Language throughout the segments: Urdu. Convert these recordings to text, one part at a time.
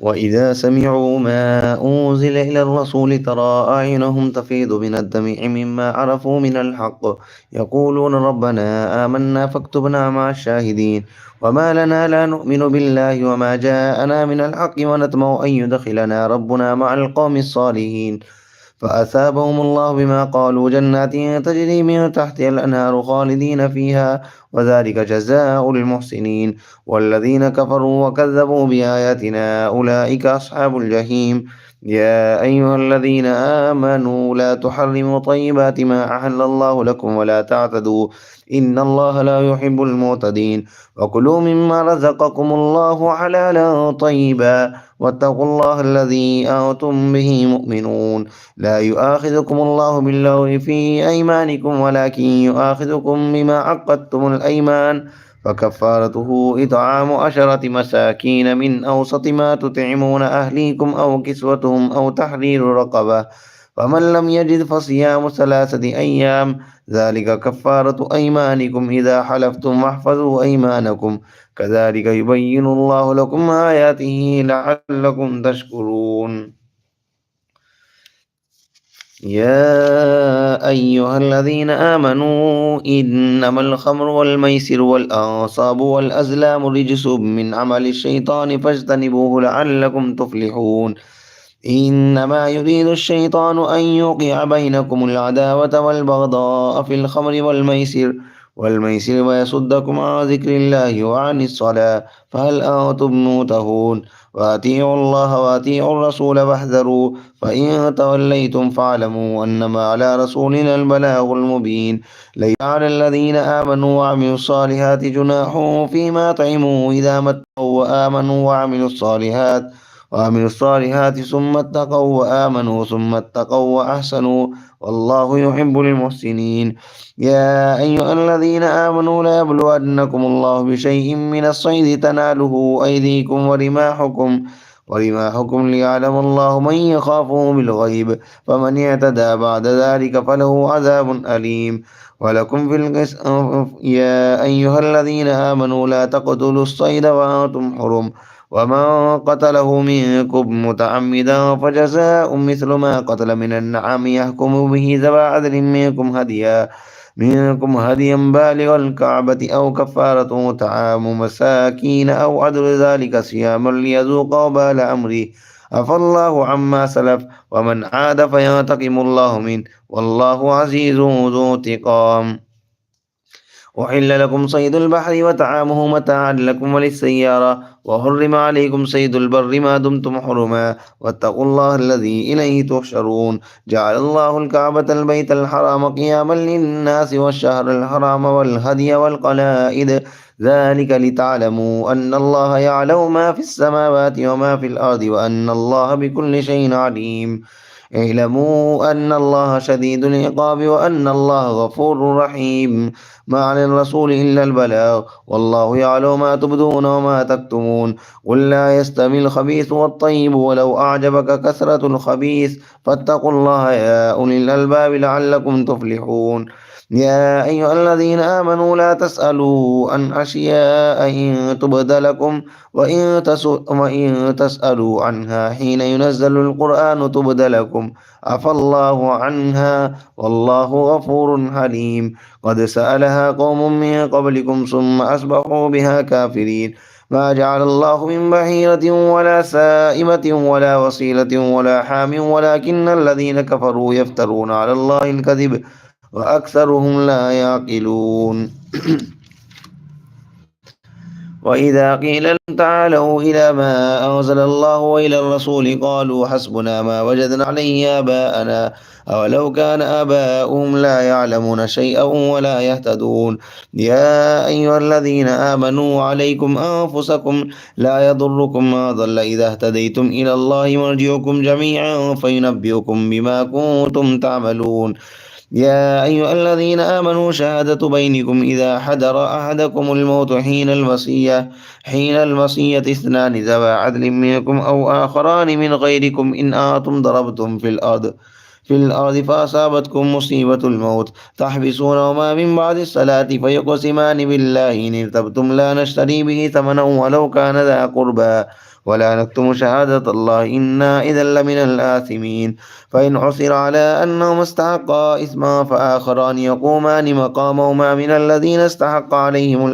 وإذا سمعوا ما أنزل إلى الرسول ترى أعينهم تفيض من الدمع مما عرفوا من الحق يقولون ربنا آمنا فاكتبنا مع الشاهدين وما لنا لا نؤمن بالله وما جاءنا من الحق ونطمع أن يدخلنا ربنا مع القوم الصالحين فأثابهم الله بما قالوا جنات تجري من تحتها الأنهار خالدين فيها وذلك جزاء المحسنين والذين كفروا وكذبوا بآياتنا أولئك أصحاب الجحيم يا أيها الذين آمنوا لا تحرموا طيبات ما أحل الله لكم ولا تعتدوا إن الله لا يحب المعتدين وكلوا مما رزقكم الله حلالا طيبا واتقوا الله الذي أنتم به مؤمنون لا يؤاخذكم الله باللغو في أيمانكم ولكن يؤاخذكم بما عقدتم الأيمان فكفارته إطعام 10 مساكين من أوسط ما تطعمون أهليكم أو كسوتهم أو تحرير رقبة فمن لم يجد فصيام 3 أيام ذلك كفارة أيمانكم إذا حلفتم واحفظوا أيمانكم كذلك يبين الله لكم آياته لعلكم تشكرون يا أيها الذين آمنوا إنما الخمر والميسر والأنصاب والأزلام رجس من عمل الشيطان فاجتنبوه لعلكم تفلحون إنما يريد الشيطان أن يوقع بينكم العداوة والبغضاء في الخمر والميسر ويصدكم عن ذكر الله وعن الصلاة فهل أنتم منتهون وأطيعوا الله وأطيعوا الرسول واحذروا فإن توليتم فاعلموا أنما على رسولنا البلاغ المبين ليس على الذين آمنوا وعملوا الصالحات جناح فيما طعموا إذا ما اتقوا وآمنوا وعملوا الصالحات ثم اتقوا وآمنوا ثم اتقوا وأحسنوا والله يحب المحسنين يا أيها الذين آمنوا لا يبلونكم الله بشيء من الصيد تناله أيديكم ورماحكم ليعلم الله من يخافه بالغيب فمن اعتدى بعد ذلك فله عذاب أليم ولكم في يا أيها الذين آمنوا لا تقتلوا الصيد وأنتم حرم ومن قتله منكم متعمدا فجزاء مثل ما قتل من النعم يحكم به ذوى عدل منكم هديا بالغ الكعبة أو كفارة طعام مساكين أو عدل ذلك صياما ليذوق وبال أمره عفى الله عما سلف ومن عاد فينتقم الله منه والله عزيز ذو انتقام أحل لكم صيد البحر وطعامه متاعا لكم وللسيارة وحرم عليكم صيد البر ما دمتم حرما واتقوا الله الذي إليه تحشرون جعل الله الكعبة البيت الحرام قياما للناس والشهر الحرام والهدي والقلائد ذلك لتعلموا أن الله يعلم ما في السماوات وما في الأرض وأن الله بكل شيء عليم اعلموا أن الله شديد العقاب وأن الله غفور رحيم ما على الرسول إلا البلاغ والله يعلم ما تبدون وما تكتمون قل لا يستوي الخبيث والطيب ولو أعجبك كثرة الخبيث فاتقوا الله يا أولي الألباب لعلكم تفلحون يا أيها الذين آمنوا لا تسألوا عن أشياء إن تبد لكم وإن تسألوا عنها حين ينزل القرآن تبد لكم عفى الله عنها والله غفور حليم قد سألها قوم من قبلكم ثم أصبحوا بها كافرين ما جعل الله من بحيرة ولا سائمة ولا وصيلة ولا حام ولكن الذين كفروا يفترون على الله الكذب وأكثرهم لا يعقلون وإذا قيل لهم تعالوا إلى ما أنزل الله وإلى الرسول قالوا حسبنا ما وجدنا عليه آباءنا أولو كان آباؤهم لا يعلمون شيئا ولا يهتدون يا أيها الذين آمنوا عليكم أنفسكم لا يضركم ما ضل إذا اهتديتم إلى الله مرجعكم جميعا فينبئكم بما كنتم تعملون يا أيها الذين آمنوا شهادة بينكم إذا حضر أحدكم الموت حين الوصية اثنان ذوى عدل منكم أو آخران من غيركم إن أنتم ضربتم في الأرض فأصابتكم مصيبة الموت تحبسونهما من بعد الصلاة فيقسمان بالله إن ارتبتم لا نشتري به ثمنا ولو كان ذا قربى ولا نكتم شهادة الله إنا إذا لمن الآثمين فإن عثر على أنهما استحقا إثما فآخران يقومان مقامهما من الذين استحق عليهم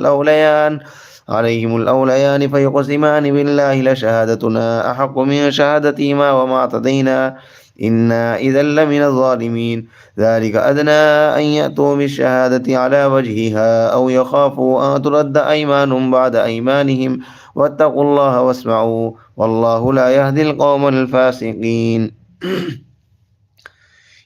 الأوليان فيقسمان بالله لشهادتنا أحق من شهادتهما وما اعتدينا إنا إذا لمن الظالمين ذلك أدنى أن يأتوا بالشهادة على وجهها أو يخافوا أن ترد أيمان بعد أيمانهم واتقوا الله واسمعوا والله لا يهدي القوم الفاسقين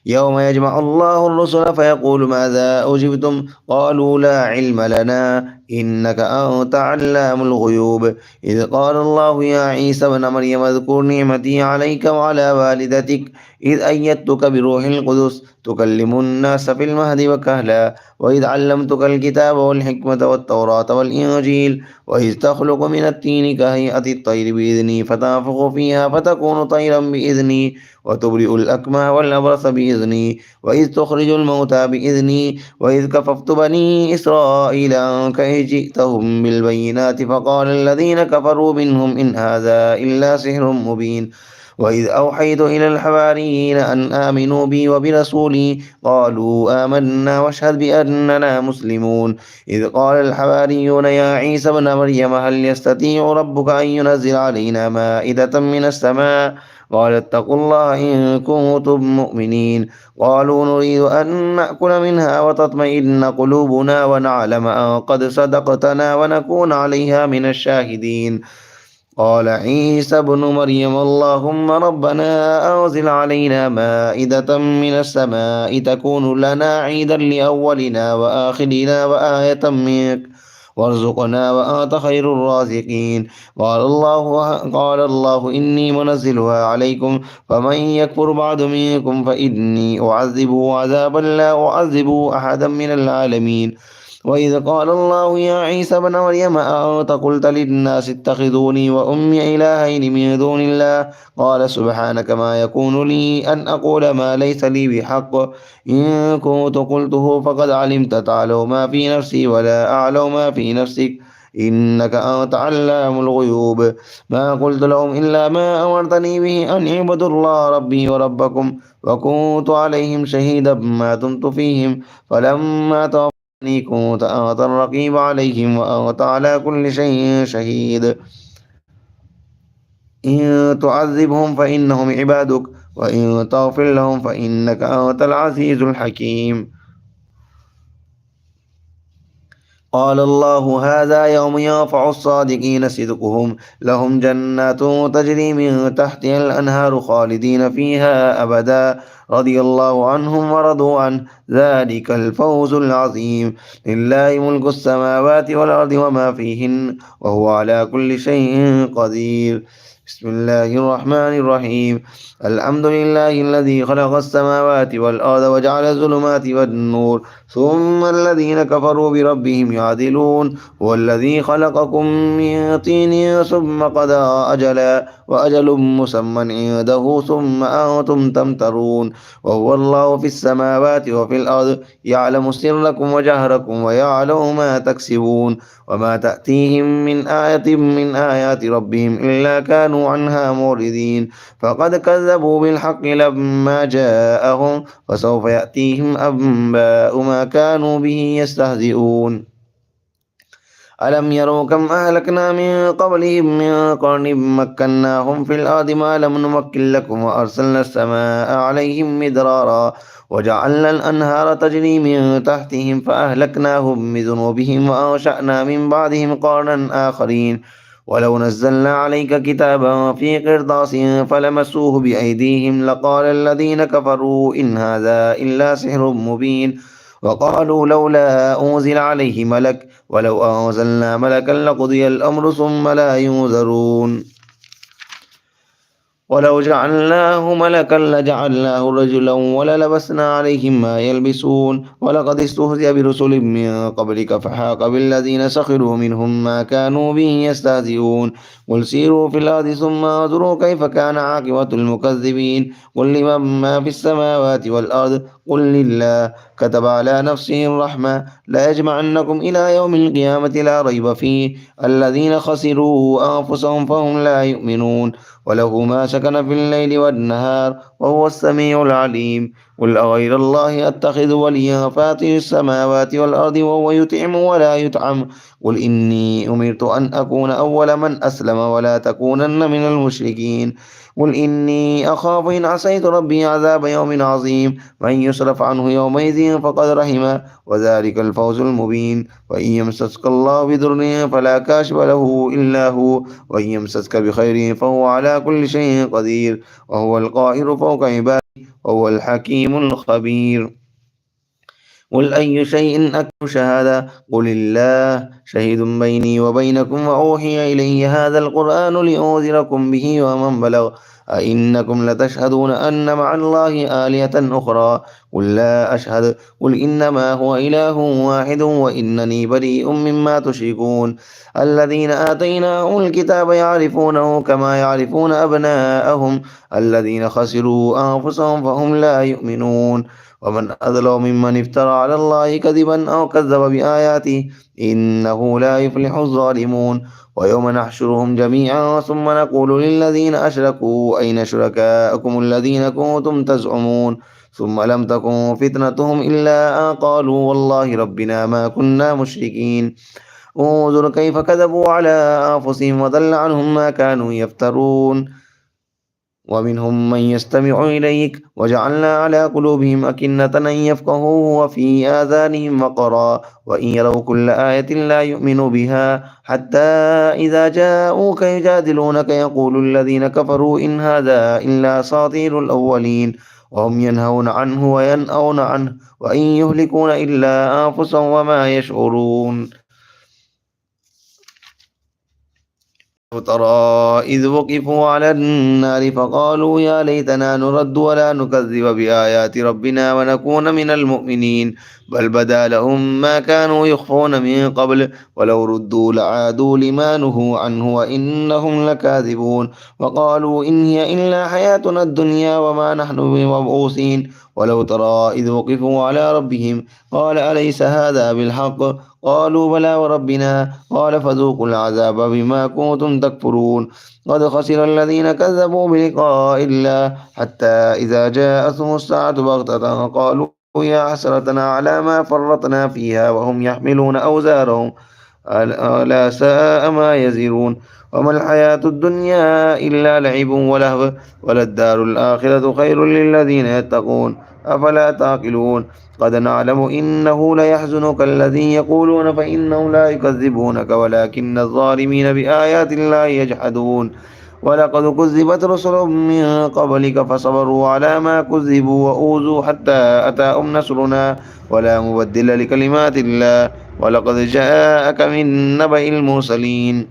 يوم يجمع الله الرسل فيقول ماذا أجبتم قالوا لا علم لنا إنك أنت علام الغيوب إذ قال الله يا عيسى ابن مريم اذكر نعمتي عليك وعلى والدتك إذ أيدتك بروح القدس تكلم الناس في المهد وكهلا وإذ علمتك الكتاب والحكمة والتوراة والإنجيل وإذ تخلق من الطين كهيئة الطير بإذني فتنفخ فيها فتكون طيرا بإذني وتبرئ الأكمه والأبرص بإذني وإذ تخرج الموتى بإذني وإذ كففت بني إسرائيل عنك إذ جئتهم بالبينات فقال الذين كفروا منهم إن هذا إلا سحر مبين وإذ أوحيت إلى الحواريين أن آمنوا بي وبرسولي قالوا آمنا واشهد بأننا مسلمون إذ قال الحواريون يا عيسى ابن مريم هل يستطيع ربك أن ينزل علينا مائدة من السماء قال اتقوا الله إن كنتم مؤمنين قالوا نريد أن نأكل منها وتطمئن قلوبنا ونعلم أن قد صدقتنا ونكون عليها من الشاهدين قال عيسى ابن مريم اللهم ربنا أنزل علينا مائدة من السماء تكون لنا عيدا لأولنا وآخرنا وآية منك وارزقنا وأنت خير الرازقين قال الله إني منزلها عليكم فمن يكفر بعد منكم فإني أعذبه عذابا لا أعذبه أحدا من العالمين وإذ قال الله يا عيسى ابن مريم أأنت قلت للناس اتخذوني وأمي إلهين من دون الله قال سبحانك ما يكون لي أن أقول ما ليس لي بحق إن كنت قلته فقد علمت تعلم ما في نفسي ولا أعلم ما في نفسك إنك أنت علام الغيوب ما قلت لهم إلا ما أمرتني به أن اعبدوا الله ربي وربكم وكنت عليهم شهيدا ما دمت فيهم فلما توفني كنت أنت الرقيب عليهم وأنت على كل شيء شهيد إن تعذبهم فإنهم عبادك وإن تغفر لهم فإنك أنت العزيز الحكيم قال الله هذا يوم ينفع الصادقين صدقهم لهم جنات تجري من تحتها الأنهار خالدين فيها أبدا رضي الله عنهم ورضوا عنه ذلك الفوز العظيم لله ملك السماوات والأرض وما فيهن وهو على كل شيء قدير بسم الله الرحمن الرحيم الحمد لله الذي خلق السماوات والأرض وجعل الظلمات والنور ثم الذين كفروا بربهم يعدلون هو الذي خلقكم من طين ثم قضى أجلا وأجل مسمى عنده ثم أنتم تمترون وهو الله في السماوات وفي الأرض يعلم سركم وجهركم ويعلم ما تكسبون وما تأتيهم من آية من آيات ربهم إلا كانوا عنها معرضين فقد كذبوا بالحق لما جاءهم فسوف يأتيهم أنباء ما كانوا به يستهزئون ألم يروا كم أهلكنا من قبلهم من قرن مكناهم في الأرض ما لم نمكن لكم وأرسلنا السماء عليهم مدرارا وجعلنا الأنهار تجري من تحتهم فأهلكناهم بذنوبهم وأنشأنا من بعدهم قرنا آخرين ولو نزلنا عليك كتابا في قرطاس فلمسوه بأيديهم لقال الذين كفروا إن هذا إلا سحر مبين وقالوا لولا أنزل عليه ملك ولو أنزلنا ملكا لقضي الأمر ثم لا ينظرون ولو جعلناه ملكا لجعلناه رجلا وللبسنا عليهم ما يلبسون ولقد استهزئ برسل من قبلك فحاق بالذين سخروا منهم ما كانوا به يستهزئون قل سيروا في الأرض ثم انظروا كيف كان عاقبة المكذبين قل لمن ما في السماوات والأرض قل لله كتب على نفسه الرحمة لا يجمعنكم إلى يوم القيامة لا ريب فيه الذين خسروا أنفسهم فهم لا يؤمنون وله ما سكن في الليل والنهار وهو السميع العليم قل أغير الله أتخذ وليا فاطر السماوات والأرض وهو يطعم ولا يطعم قل إني أمرت أن أكون أول من أسلم ولا تكونن من المشركين قل إني أخاف إن عصيت ربي عذاب يوم عظيم من يصرف عنه يومئذ فقد رحمه وذلك الفوز المبين وإن يمسسك الله بضر فلا كاشف له إلا هو وإن يمسسك بخير فهو على كل شيء قدير وهو القاهر فوق عباده وهو الحكيم الخبير قل أي شيء أكبر شهادة قل الله شهيد بيني وبينكم وأوحي إلي هذا القرآن لأنذركم به ومن بلغ أئنكم لتشهدون أن مع الله آلهة أخرى قل لا أشهد قل إنما هو إله واحد وإنني بريء مما تشركون الذين آتيناهم الكتاب يعرفونه كما يعرفون أبناءهم الذين خسروا أنفسهم فهم لا يؤمنون ومن أظلم ممن افترى على الله كذبا أو كذب بآياته إنه لا يفلح الظالمون ويوم نحشرهم جميعا ثم نقول للذين أشركوا أين شركاءكم الذين كنتم تزعمون ثم لم تكن فتنتهم إلا أن قالوا والله ربنا ما كنا مشركين انظر كيف كذبوا على أنفسهم وضل عنهم ما كانوا يفترون ومنهم من يستمع إليك وجعلنا على قلوبهم أكنة أن يفقهوا وفي آذانهم وقرا وإن يروا كل آية لا يؤمنوا بها حتى إذا جاءوك يجادلونك يقول الذين كفروا إن هذا إلا أساطير الأولين وهم ينهون عنه وينأون عنه وإن يهلكون إلا أنفسهم وما يشعرون ترى إذ وقفوا على النار فقالوا يا ليتنا نرد ولا نكذب بآيات ربنا ونكون من المؤمنين بل بدا لهم ما كانوا يخفون من قبل ولو ردوا لعادوا لما نهوا عنه وإنهم لكاذبون وقالوا إن هي إلا حياتنا الدنيا وما نحن بمبعوثين ولو ترى إذ وقفوا على ربهم قال أليس هذا بالحق قالوا بلى وربنا قال فذوقوا العذاب بما كنتم تكفرون قد خسر الذين كذبوا بلقاء الله حتى إذا جاءتهم الساعة بغتة قالوا يا حسرتنا على ما فرطنا فيها وهم يحملون أوزارهم ألا ساء ما يزرون وما الحياة الدنيا إلا لعب ولهو وللدار الآخرة خير للذين يتقون أفلا تعقلون قد نعلم إنه ليحزنك الذي يقولون فإنهم لا يكذبونك ولكن الظالمين بآيات الله يجحدون ولقد كذبت رسل من قبلك فصبروا على ما كذبوا وأوذوا حتى أتاهم نصرنا ولا مبدل لكلمات الله ولقد جاءك من نبأ المرسلين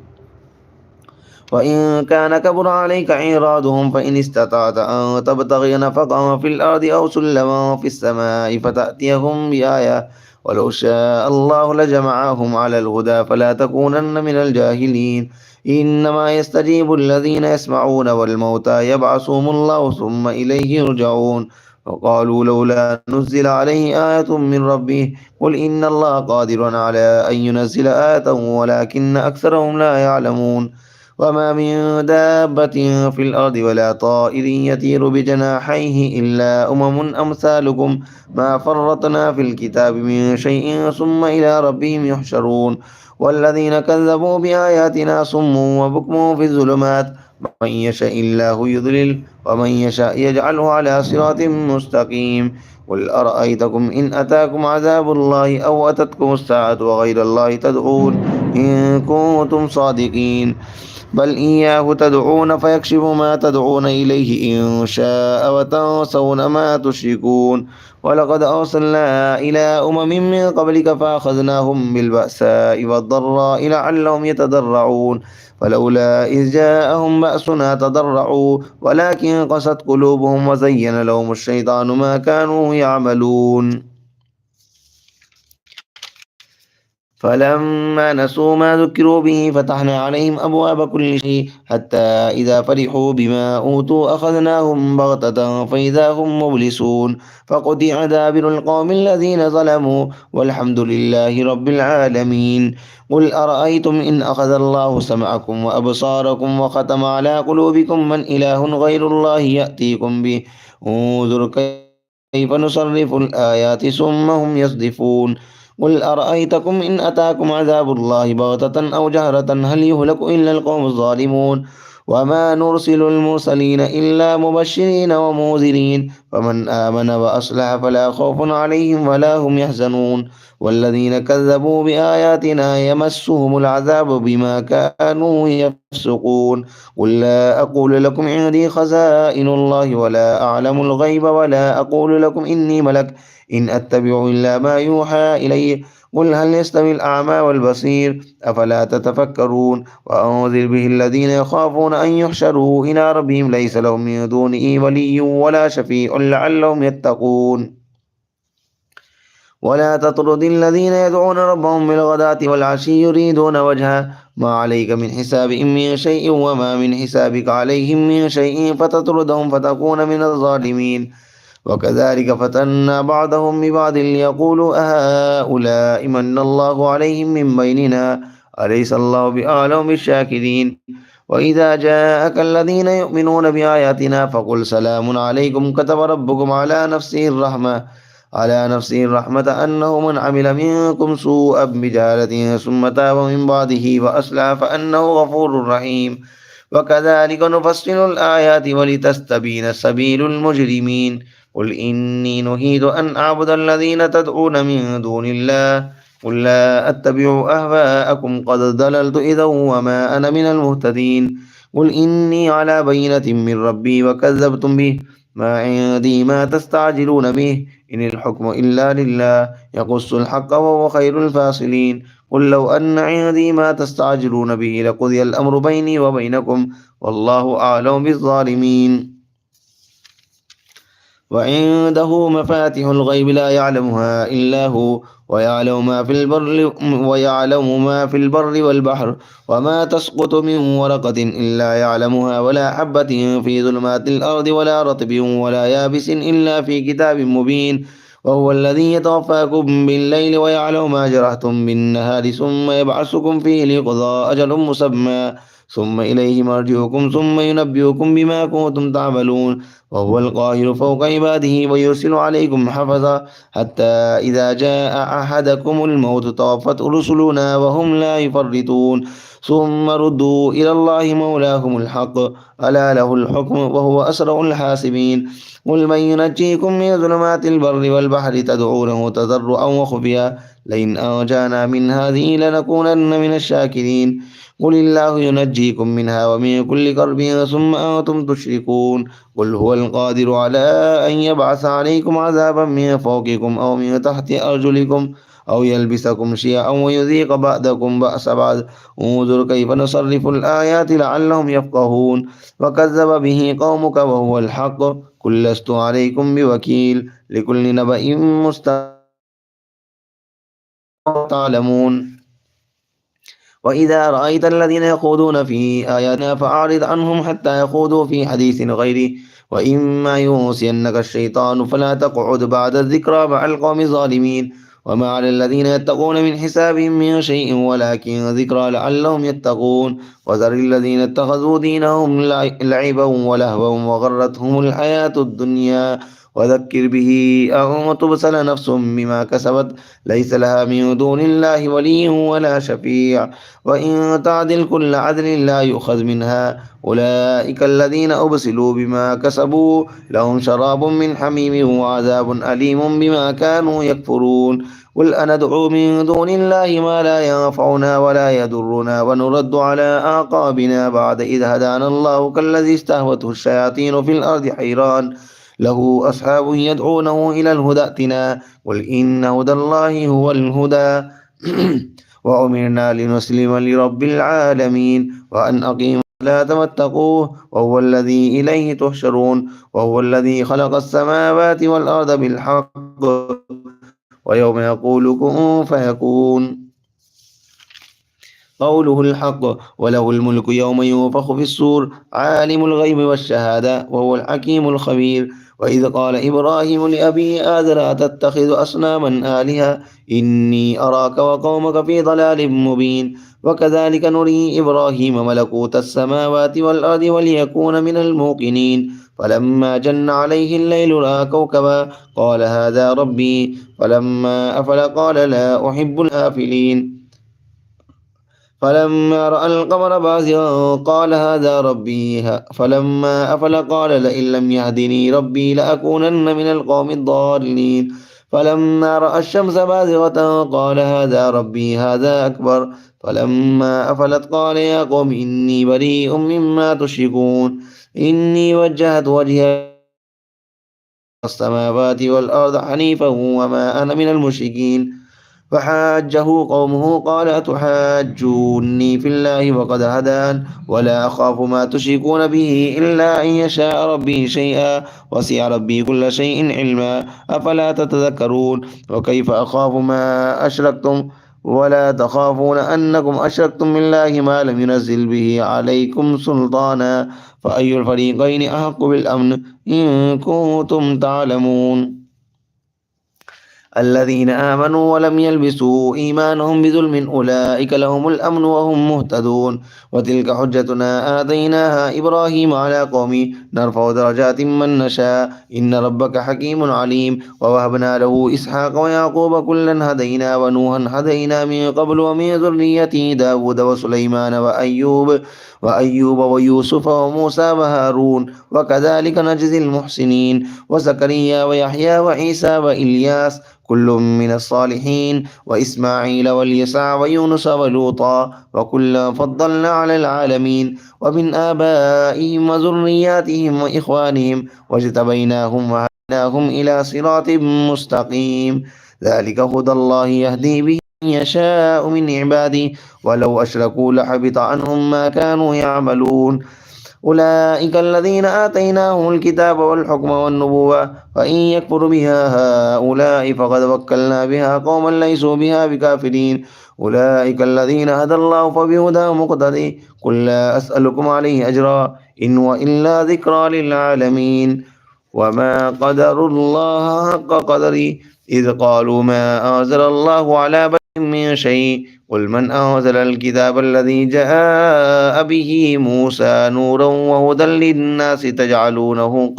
وإن كان كبر عليك إعراضهم فإن استطعت أن تبتغي نفقا في الأرض أو سلما في السماء فتأتيهم بآية ولو شاء الله لجمعهم على الهدى فلا تكونن من الجاهلين إنما يستجيب الذين يسمعون والموتى يبعثهم الله ثم إليه يرجعون وقالوا لولا نزل عليه آية من ربه قل إن الله قادر على أن ينزل آية ولكن أكثرهم لا يعلمون وما من دابة في الأرض ولا طائر يطير بجناحيه إلا أمثالكم ما فرطنا في الكتاب من شيء ثم إلى ربهم يحشرون والذين كذبوا بآياتنا صم وبكم في الظلمات من يشاء الله يضلل ومن يشاء يجعله على صراط مستقيم قل أرأيتكم إن أتاكم عذاب الله أو أتتكم الساعة وغير الله تدعون إن كنتم صادقين بل إياه تدعون فيكشف ما تدعون إليه إن شاء وتنسون ما تشركون ولقد أرسلنا إلى من قبلك فأخذناهم بالبأساء والضراء لعلهم يتضرعون فلولا إذ جاءهم بأسنا تضرعوا ولكن قست قلوبهم وزين لهم الشيطان ما كانوا يعملون فلما نسوا ما ذكروا به فتحنا عليهم أبواب كل شيء حتى إذا فرحوا بما أوتوا أخذناهم بغتة فإذا هم مبلسون فقطع دابر القوم الذين ظلموا والحمد لله رب العالمين قل أرأيتم إن أخذ الله سمعكم وأبصاركم وختم على قلوبكم من إله غير الله يأتيكم به انظر كيف نصرف الآيات ثم هم يصدفون قل أرأيتكم إن أتاكم عذاب الله بغتة أو جهرة هل يهلك إلا القوم الظالمون وما نرسل المرسلين إلا مبشرين ومنذرين فمن آمن وأصلح فلا خوف عليهم ولا هم يحزنون والذين كذبوا بآياتنا يمسهم العذاب بما كانوا يفسقون قل لا أقول لكم عندي خزائن الله ولا أعلم الغيب ولا أقول لكم إني ملك إن أتبع إلا ما يوحى إلي قل هل يستوي الأعمى والبصير أفلا تتفكرون وأنذر به الذين يخافون أن يحشروا إلى ربهم ليس لهم من دونه ولي ولا شفيع لعلهم يتقون ولا تطرد الذين يدعون ربهم بالغداة والعشي يريدون وجهه ما عليك من حسابهم من شيء وما من حسابك عليهم من شيء فتطردهم فتكون من الظالمين وكذلك فتنا بعضهم ببعض ليقولوا أهؤلاء من الله عليهم من بيننا أليس الله بأعلم بالشاكرين وإذا جاءك الذين يؤمنون بآياتنا فقل سلام عليكم كتب ربكم على نفسه الرحمة أنه من عمل منكم سوءا بجهالة ثم تاب من بعده وأصلح فأنه غفور رحيم وكذلك نفصل الآيات ولتستبين سبيل المجرمين قل إني نهيت أن أعبد الذين تدعون من دون الله قل لا أتبع أهواءكم قد ضللت إذا وما أنا من المهتدين قل إني على بينة من ربي وكذبتم به ما عندي ما تستعجلون به إن الحكم إلا لله يقص الحق وهو خير الفاصلين قل لو أن عندي ما تستعجلون به لقضي الأمر بيني وبينكم والله أعلم بالظالمين وعنده مفاتح الغيب لا يعلمها إلا هو ويعلم ما في البر والبحر وما تسقط من ورقة إلا يعلمها ولا حبة في ظلمات الأرض ولا رطب ولا يابس إلا في كتاب مبين وهو الذي يتوفاكم بالليل ويعلم ما جرحتم بالنهار ثم يبعثكم فيه ليقضى أجل مسمى ثم إليه مرجعكم ثم ينبئكم بما كنتم تعملون وهو القاهر فوق عباده ويرسل عليكم حفظا حتى إذا جاء أحدكم الموت توفت رسلنا وهم لا يفرطون ثم ردوا إلى الله مولاهم الحق ألا له الحكم وهو أسرع الحاسبين قل من ينجيكم من ظلمات البر والبحر تدعونه تضرعا وخفيا لئن أنجانا من هذه لنكونن من الشاكرين قل الله ينجيكم منها ومن كل كرب ثم أنتم تشركون قل هو القادر على أن يبعث عليكم عذابا من فوقكم أو من تحت أرجلكم أو يلبسكم شيعا ويذيق بعضكم بأس بعض انظر كيف نصرف الآيات لعلهم يفقهون وكذب به قومك وهو الحق قل لست عليكم بوكيل لكل نبأ مستقر تعلمون وإذا رأيت الذين يخوضون في آياتنا فأعرض عنهم حتى يخوضوا في حديث غيره وإما ينسينك الشيطان فلا تقعد بعد الذكرى مع القوم الظالمين وما على الذين يتقون من حسابهم من شيء ولكن ذكرى لعلهم يتقون وذر الذين اتخذوا دينهم لعبا ولهوا وغرتهم الحياة الدنيا وذكر به أن تبصل نفس بما كسبت ليس لها من دون الله ولي ولا شفيع وإن تعدل كل عدل لا يؤخذ منها أولئك الذين أبسلوا بما كسبوا لهم شراب من حميم وعذاب أليم بما كانوا يكفرون قل أندعو من دون الله ما لا ينفعنا ولا يضرنا ونرد على أعقابنا بعد إذ هدانا الله كالذي استهوته الشياطين في الأرض حيران له أصحاب يدعونه إلى الهدى ائتنا قل إن هدى الله هو الهدى وأمرنا لنسلم لرب العالمين وأن أقيموا الصلاة واتقوه وهو الذي إليه تحشرون وهو الذي خلق السماوات والأرض بالحق ويوم يقول كن فيكون قوله الحق وله الملك يوم ينفخ في الصور عالم الغيب والشهادة وهو الحكيم الخبير وإذ قال إبراهيم لأبيه آذر أتتخذ أصناما آلهة إني أراك وقومك في ضلال مبين وكذلك نري إبراهيم ملكوت السماوات والأرض وليكون من الموقنين فلما جن عليه الليل رأى كوكبا قال هذا ربي فلما أفل قال لا أحب الآفلين فلما رأى القمر بازغا قال هذا ربي فلما أفل قال لئن لم يهدني ربي لأكونن من القوم الضالين فلما رأى الشمس بازغة قال هذا ربي هذا أكبر فلما أفلت قال يا قوم إني بريء مما تشركون إني وجهت وجهي السماوات والأرض حنيفا وما أنا من المشركين فحاجه قومه قال أتحاجوني في الله وقد هدان ولا أخاف ما تشركون به إلا أن يشاء ربي شيئا وسع ربي كل شيء علما أفلا تتذكرون وكيف أخاف ما أشركتم ولا تخافون أنكم أشركتم بالله ما لم ينزل به عليكم سلطانا فأي الفريقين أحق بالأمن إن كنتم تعلمون الذين آمنوا ولم يلبسوا إيمانهم بظلم أولئك لهم الأمن وهم مهتدون وتلك حجتنا آتيناها إبراهيم على قومه نرفع درجات من نشاء إن ربك حكيم عليم ووهبنا له إسحاق ويعقوب كلا هدينا ونوحا هدينا من قبل ومن ذريته داود وسليمان وأيوب ويوسف وموسى وهارون وكذلك نجزي المحسنين وزكريا ويحيى وعيسى وإلياس كل من الصالحين وإسماعيل واليسع ويونس ولوطا وكلا فضلنا على العالمين ومن آبائهم وذرياتهم وإخوانهم واجتبيناهم وهديناهم إلى صراط مستقيم ذلك هدى الله يهدي به من يشاء من عباده ولو أشركوا لحبط عنهم ما كانوا يعملون أولئك الذين آتيناهم الكتاب والحكم والنبوة فإن يكفر بها هؤلاء فقد وكلنا بها قوما ليسوا بها بكافرين أولئك الذين هدى الله فبهداه مقتدي قل لا أسألكم عليه أجرا إن هو إلا ذكرى للعالمين وما قدروا الله حق قدره إذ قالوا ما أنزل الله على بشر من شيء قل من أنزل الكتاب الذي جاء به موسى نورا وهدى للناس تجعلونه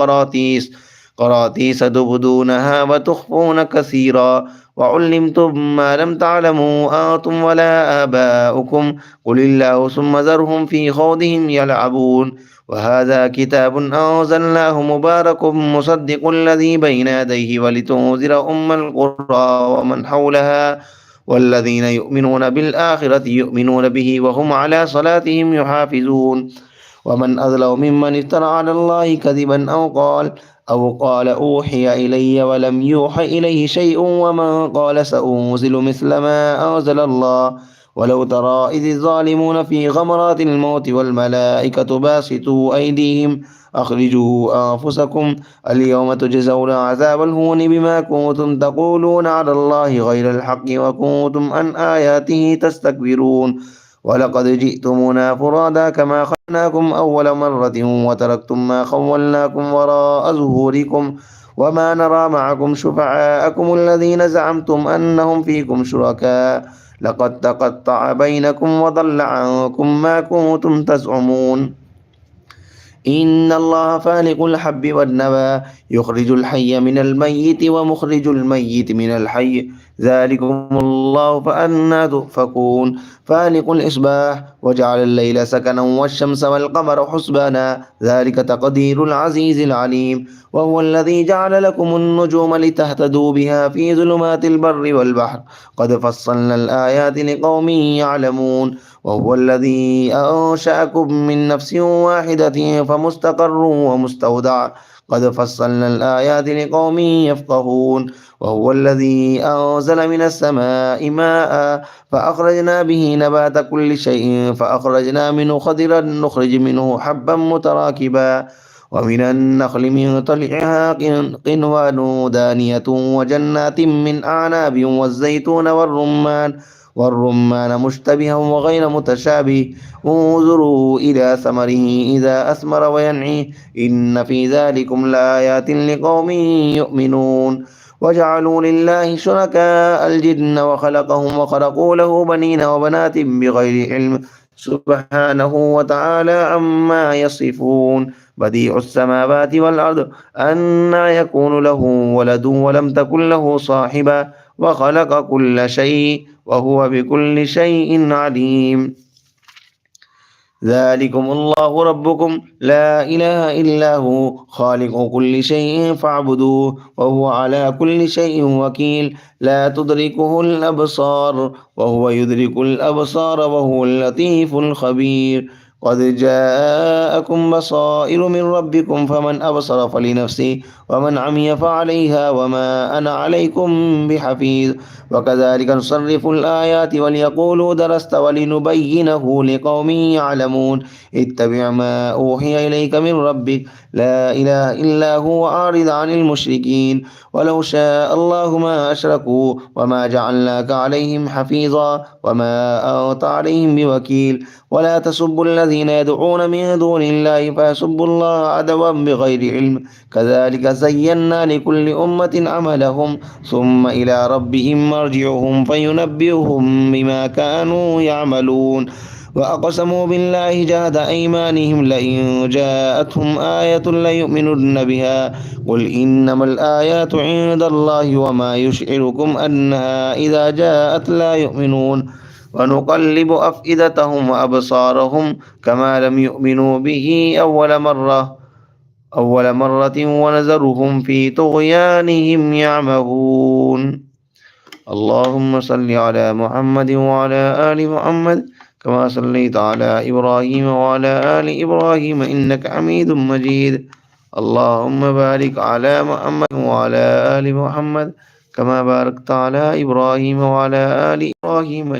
قراطيس تبدونها وتخفون كثيرا وعلمتم ما لم تعلموا أنتم ولا آباؤكم قل الله ثم ذرهم في خوضهم يلعبون وهذا كتاب أنزلناه مبارك مصدق الذي بين يديه ولتنذر أم القرى ومن حولها والذين يؤمنون بالآخرة يؤمنون به وهم على صلاتهم يحافظون ومن أظلم ممن افترى على الله كذبا أو قال أوحي إلي ولم يوح إليه شيء ومن قال سأنزل مثل ما أنزل الله ولو ترى إذ الظالمون في غمرات الموت والملائكة باسطوا أيديهم أخرجوا أنفسكم اليوم تجزون عذاب الهون بما كنتم تقولون على الله غير الحق وكنتم عن آياته تستكبرون ولقد جئتمونا فرادا كما خلقناكم أول مرة وتركتم ما خولناكم وراء ظهوركم وما نرى معكم شفعاءكم الذين زعمتم أنهم فيكم شركاء لقد تقطع بينكم وضل عنكم ما كنتم تزعمون إن الله فالق الحب والنوى يخرج الحي من الميت ومخرج الميت من الحي ذلكم الله فأنى تؤفكون فالق الإصباح وجعل الليل سكنا والشمس والقمر حسبانا ذلك تقدير العزيز العليم وهو الذي جعل لكم النجوم لتهتدوا بها في ظلمات البر والبحر قد فصلنا الآيات لقوم يعلمون وهو الذي أنشأكم من نفس واحدة فمستقر ومستودع قد فصلنا الآيات لقوم يفقهون وهو الذي أنزل من السماء ماء فأخرجنا به نبات كل شيء فأخرجنا منه خضرا نخرج منه حبا متراكبا ومن النخل من طلعها قنوان دانية وجنات من أعناب والزيتون والرمان مشتبها وغير متشابه انظروا إلى ثمره إذا أثمر وينعي إن في ذلكم لآيات لقوم يؤمنون وجعلوا لله شركاء الجن وخلقهم وخلقوا له بنين وبنات بغير علم سبحانه وتعالى عما يصفون بديع السماوات والأرض أنى يكون له ولد ولم تكن له صاحبة وخلق كل شيء وهو بكل شيء عليم ذلكم الله ربكم لا إله إلا هو خالق كل شيء فاعبدوه وهو على كل شيء وكيل لا تدركه الأبصار وهو يدرك الأبصار وهو اللطيف الخبير قد جاءكم بصائر من ربكم فمن أبصر فلنفسه ومن عمي فعليها وما أنا عليكم بحفيظ وكذلك نصرف الآيات وليقولوا درست ولنبينه لقوم يعلمون اتبع ما أوحي إليك من ربك لا إله إلا هو أعرض عن المشركين ولو شاء الله ما أشركوا وما جعلناك عليهم حفيظا وما أنت عليهم بوكيل ولا تسبوا الذين يدعون من دون الله فيسبوا الله عدوا بغير علم كذلك زينا لكل أمة عملهم ثم إلى ربهم مرجعهم فينبئهم بما كانوا يعملون وأقسموا بالله جهد أيمانهم لئن جاءتهم آية ليؤمنن بها قل إنما الآيات عند الله وما يشعركم أنها إذا جاءت لا يؤمنون ونقلب أفئدتهم وأبصارهم كما لم يؤمنوا به أول مرة ونذرهم في طغيانهم يعمهون اللهم صل على محمد وعلى آل محمد كما صليت على إبراهيم وعلى آل إبراهيم إنك حميد مجيد اللهم بارك على محمد وعلى آل محمد كما باركت على إبراهيم وعلى آل إبراهيم